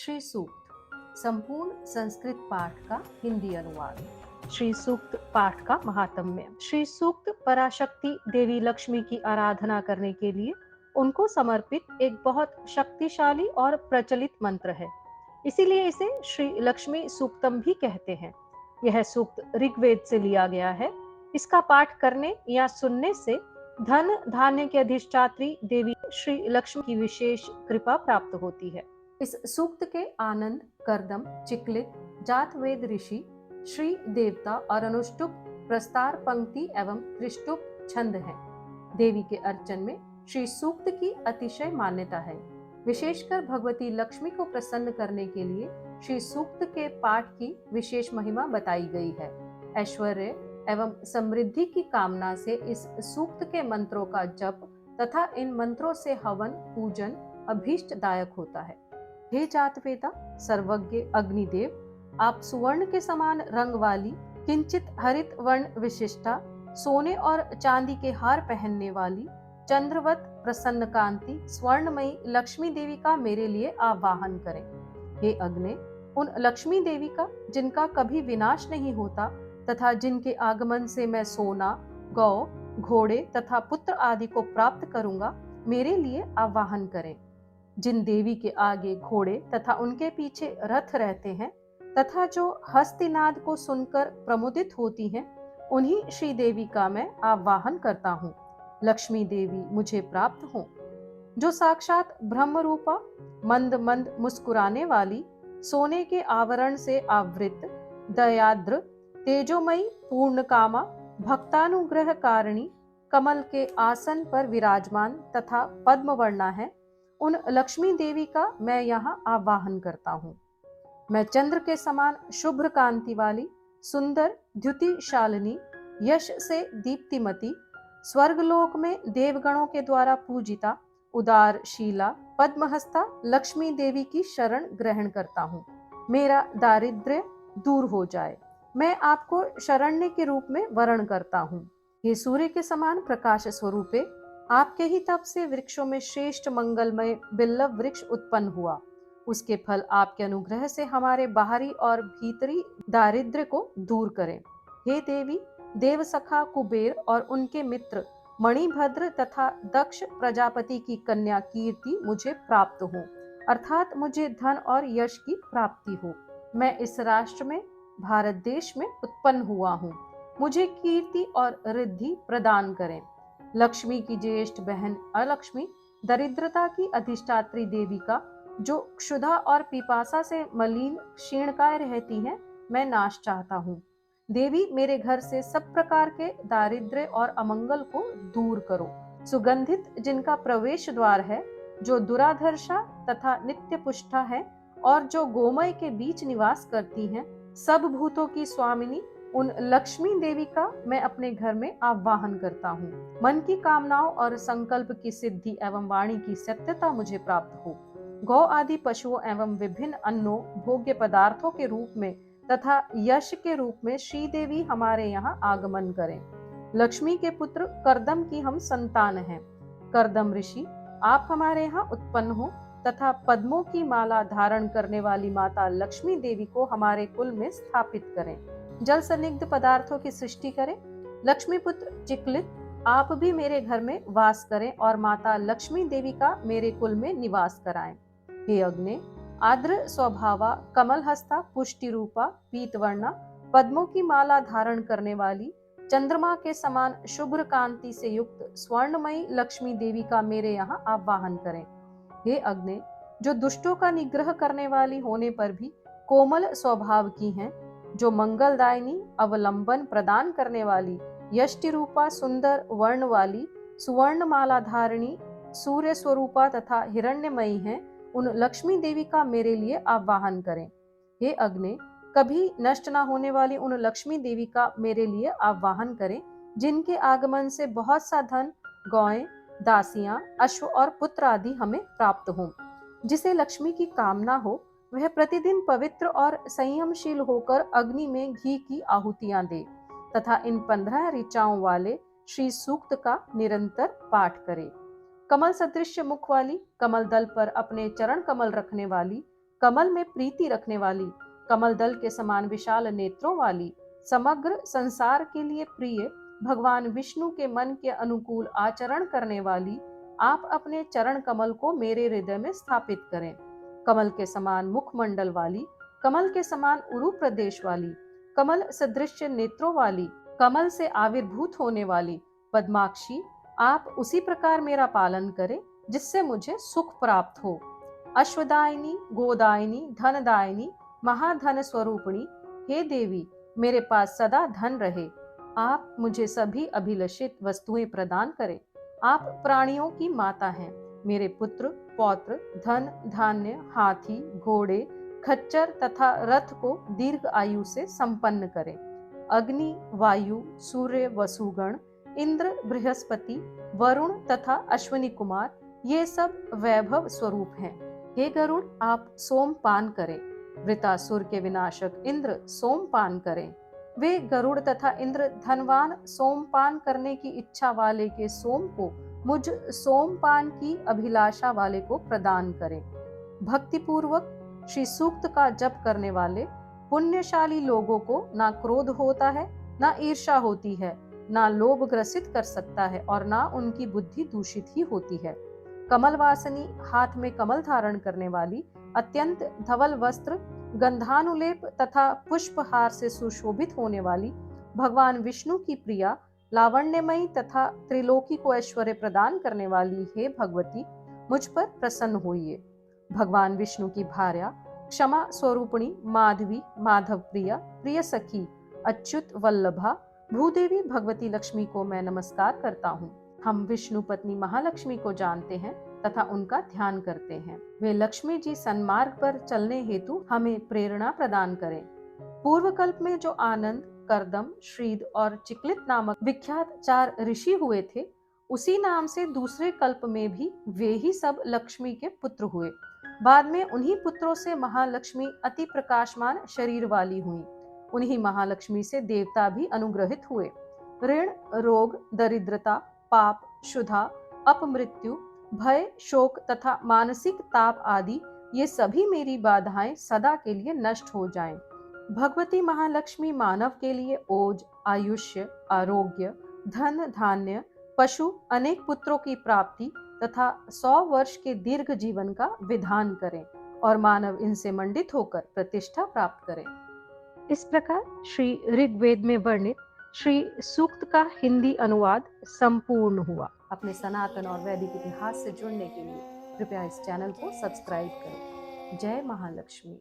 श्री सूक्त संपूर्ण संस्कृत पाठ का हिंदी अनुवाद। श्री सूक्त पाठ का महात्म्य। श्री सूक्त पराशक्ति देवी लक्ष्मी की आराधना करने के लिए उनको समर्पित एक बहुत शक्तिशाली और प्रचलित मंत्र है, इसीलिए इसे श्री लक्ष्मी सूक्तम भी कहते हैं। यह सूक्त ऋग्वेद से लिया गया है। इसका पाठ करने या सुनने से धन धान्य के अधिष्ठात्री देवी श्री लक्ष्मी की विशेष कृपा प्राप्त होती है। इस सूक्त के आनंद, कर्दम, चिक्लित, जातवेद ऋषि, श्री देवता और अनुष्टुप प्रस्तार पंक्ति एवं त्रिष्टुप छंद हैं। देवी के अर्चन में श्री सूक्त की अतिशय मान्यता है। विशेषकर भगवती लक्ष्मी को प्रसन्न करने के लिए श्री सूक्त के पाठ की विशेष महिमा बताई गई है। ऐश्वर्य एवं समृद्धि की कामना से इस सूक्त के मंत्रों का जप तथा इन मंत्रों से हवन पूजन अभीष्टदायक होता है। हे जातवेदा, सर्वज्ञ अग्निदेव, आप सुवर्ण के समान रंग वाली, किंचित हरित वर्ण विशिष्टा, सोने और चांदी के हार पहनने वाली, चंद्रवत प्रसन्न कांति स्वर्णमयी लक्ष्मी देवी का मेरे लिए आवाहन करें। हे अग्नि, उन लक्ष्मी देवी का जिनका कभी विनाश नहीं होता तथा जिनके आगमन से मैं सोना, गौ, घोड़े तथा पुत्र आदि को प्राप्त करूंगा, मेरे लिए आवाहन करें। जिन देवी के आगे घोड़े तथा उनके पीछे रथ रहते हैं तथा जो हस्तिनाद को सुनकर प्रमुदित होती हैं, उन्हीं श्री देवी का मैं आवाहन करता हूँ। लक्ष्मी देवी मुझे प्राप्त हो, जो साक्षात ब्रह्म रूपा, मंद मंद मुस्कुराने वाली, सोने के आवरण से आवृत, दयाद्र, तेजोमयी, पूर्ण कामा, भक्तानुग्रह कारिणी, कमल के आसन पर विराजमान तथा पद्मवर्णा है, उन लक्ष्मी देवी का मैं यहाँ आवाहन करता हूँ। मैं चंद्र के समान शुभ्र कांति वाली, सुंदर, द्युतिशालिनी, यश से दीप्तिमती, स्वर्गलोक में देवगणों के द्वारा पूजिता, उदारशीला, पद्महस्ता लक्ष्मी देवी की शरण ग्रहण करता हूँ। मेरा दारिद्र्य दूर हो जाए, मैं आपको शरण्य के रूप में वरण करता हूँ। ये सूर्य के समान प्रकाश स्वरूपे, आपके ही तप से वृक्षों में श्रेष्ठ मंगलमय बिल्लव वृक्ष उत्पन्न हुआ। उसके फल आपके अनुग्रह से हमारे बाहरी और भीतरी दारिद्र्य को दूर करें। हे देवी, देवसखा कुबेर और उनके मित्र मणिभद्र तथा दक्ष प्रजापति की कन्या कीर्ति मुझे प्राप्त हो, अर्थात मुझे धन और यश की प्राप्ति हो। मैं इस राष्ट्र में, भारत देश में उत्पन्न हुआ हूँ। मुझे कीर्ति और रिद्धि प्रदान करें। लक्ष्मी की ज्येष्ठ बहन अलक्ष्मी, दरिद्रता की अधिष्ठात्री देवी का, जो क्षुधा और पिपासा से मलिन क्षीणकाय रहती हैं, मैं नाश चाहता हूँ। देवी, मेरे घर से सब प्रकार के दारिद्र्य और अमंगल को दूर करो। सुगंधित जिनका प्रवेश द्वार है, जो दुराधर्षा तथा नित्य पुष्टा है और जो गोमय के बीच निवास करती हैं, सब भूतों की स्वामिनी, उन लक्ष्मी देवी का मैं अपने घर में आवाहन करता हूँ। मन की कामनाओं और संकल्प की सिद्धि एवं वाणी की सत्यता मुझे प्राप्त हो। गौ आदि पशुओं एवं विभिन्न अन्नों भोग्य पदार्थों के रूप में तथा यश के रूप में श्री देवी हमारे यहाँ आगमन करें। लक्ष्मी के पुत्र कर्दम की हम संतान हैं। कर्दम ऋषि, आप हमारे यहाँ उत्पन्न हो तथा पद्मों की माला धारण करने वाली माता लक्ष्मी देवी को हमारे कुल में स्थापित करें। जल सन्निग्ध पदार्थों की सृष्टि करें। लक्ष्मी पुत्र चिक्लित, आप भी मेरे घर में वास करें और माता लक्ष्मी देवी का मेरे कुल में निवास कराएं। हे अग्नि, आर्द्र स्वभावा, कमल हस्ता, पुष्टि रूपा, पीतवर्णा, पद्मों की माला धारण करने वाली, चंद्रमा के समान शुभ्र कांति से युक्त स्वर्णमयी लक्ष्मी देवी का मेरे यहाँ आवाहन करें। हे अग्नि, जो दुष्टों का निग्रह करने वाली होने पर भी कोमल स्वभाव की हैं, जो मंगलदायिनी, अवलंबन प्रदान करने वाली, यष्टि रूपा, सुंदर वर्ण वाली, सुवर्ण माला धारिणी, सूर्य स्वरूपा तथा हिरण्यमयी हैं, उन लक्ष्मी देवी का मेरे लिए आवाहन करें। हे अग्नि, कभी नष्ट न होने वाली उन लक्ष्मी देवी का मेरे लिए आवाहन करें, जिनके आगमन से बहुत सा धन, गौएं, दासियां, अश्व और पुत्र आदि हमें प्राप्त हों। जिसे लक्ष्मी की कामना हो, वह प्रतिदिन पवित्र और संयमशील होकर अग्नि में घी की आहुतियां दे तथा इन 15 ऋचाओं वाले श्री सूक्त का निरंतर पाठ करे। कमल सदृश मुख वाली, कमल दल पर अपने चरण कमल रखने वाली, कमल में प्रीति रखने वाली, कमल दल के समान विशाल नेत्रों वाली, समग्र संसार के लिए प्रिय, भगवान विष्णु के मन के अनुकूल आचरण करने वाली, आप अपने चरण कमल को मेरे हृदय में स्थापित करें। कमल के समान मुखमंडल वाली, कमल के समान उरु प्रदेश वाली, कमल सदृश नेत्रों वाली, कमल से आविर्भूत होने वाली पद्माक्षी, आप उसी प्रकार मेरा पालन करें जिससे मुझे सुख प्राप्त हो। अश्वदायिनी, गोदायिनी, धनदायिनी, महाधन स्वरूपिणी, हे देवी, मेरे पास सदा धन रहे। आप मुझे सभी अभिलषित वस्तुएं प्रदान करें। आप प्राणियों की माता हैं। मेरे पुत्र, पौत्र, धन, धान्य, हाथी, घोड़े, खच्चर तथा रथ को दीर्घ आयु से संपन्न करें। अग्नि, वायु, सूर्य, वसुगण, इंद्र, बृहस्पति, वरुण तथा अश्विनी कुमार, ये सब वैभव स्वरूप हैं। हे गरुड़, आप सोमपान करें। वृतासुर के विनाशक इंद्र सोमपान करें। वे गरुड़ तथा इंद्र धनवान सोमपान करने की इच्छा वाले के सोम को मुझ सोमपान की अभिलाषा वाले को प्रदान करें। भक्ति पूर्वक श्री सूक्त का जप करने वाले पुण्यशाली लोगों को ना क्रोध होता है, ना ईर्ष्या होती है, ना लोभ ग्रसित कर सकता है और ना उनकी बुद्धि दूषित ही होती है। कमल वासनी, हाथ में कमल धारण करने वाली, अत्यंत धवल वस्त्र, गंधानुलेप तथा पुष्पहार से सुशोभित होने वाली, भगवान विष्णु की प्रिया, लावण्यमयी तथा त्रिलोकी को ऐश्वर्य प्रदान करने वाली हे भगवती, मुझ पर प्रसन्न होइए। भगवान विष्णु की भार्या, क्षमा स्वरूपिणी, माधवी, माधव प्रिया, प्रिय सखी, अच्युत वल्लभा, भूदेवी भगवती लक्ष्मी को मैं नमस्कार करता हूँ। हम विष्णु पत्नी महालक्ष्मी को जानते हैं तथा उनका ध्यान करते हैं। वे लक्ष्मी जी सन्मार्ग पर चलने हेतु हमें प्रेरणा प्रदान करें। पूर्व कल्प में जो आनंद, करदम, श्रीद और चिकलित नामक विख्यात 4 ऋषि हुए थे, उसी नाम से दूसरे कल्प में भी वे ही सब लक्ष्मी के पुत्र हुए। बाद में उन्हीं पुत्रों से महालक्ष्मी अति प्रकाशमान शरीर वाली हुई। उन्हीं महालक्ष्मी से देवता भी अनुग्रहित हुए। ऋण, रोग, दरिद्रता, पाप, क्षुधा, अपमृत्यु, भय, शोक तथा मानसिक ताप आदि ये सभी मेरी बाधाएं सदा के लिए नष्ट हो जाएं। भगवती महालक्ष्मी मानव के लिए ओज, आयुष्य, आरोग्य, धन, धान्य, पशु, अनेक पुत्रों की प्राप्ति तथा 100 वर्ष के दीर्घ जीवन का विधान करें और मानव इनसे मंडित होकर प्रतिष्ठा प्राप्त करें। इस प्रकार श्री ऋग्वेद में वर्णित श्री सूक्त का हिंदी अनुवाद संपूर्ण हुआ। अपने सनातन और वैदिक इतिहास से जुड़ने के लिए कृपया इस चैनल को सब्सक्राइब करें। जय महालक्ष्मी।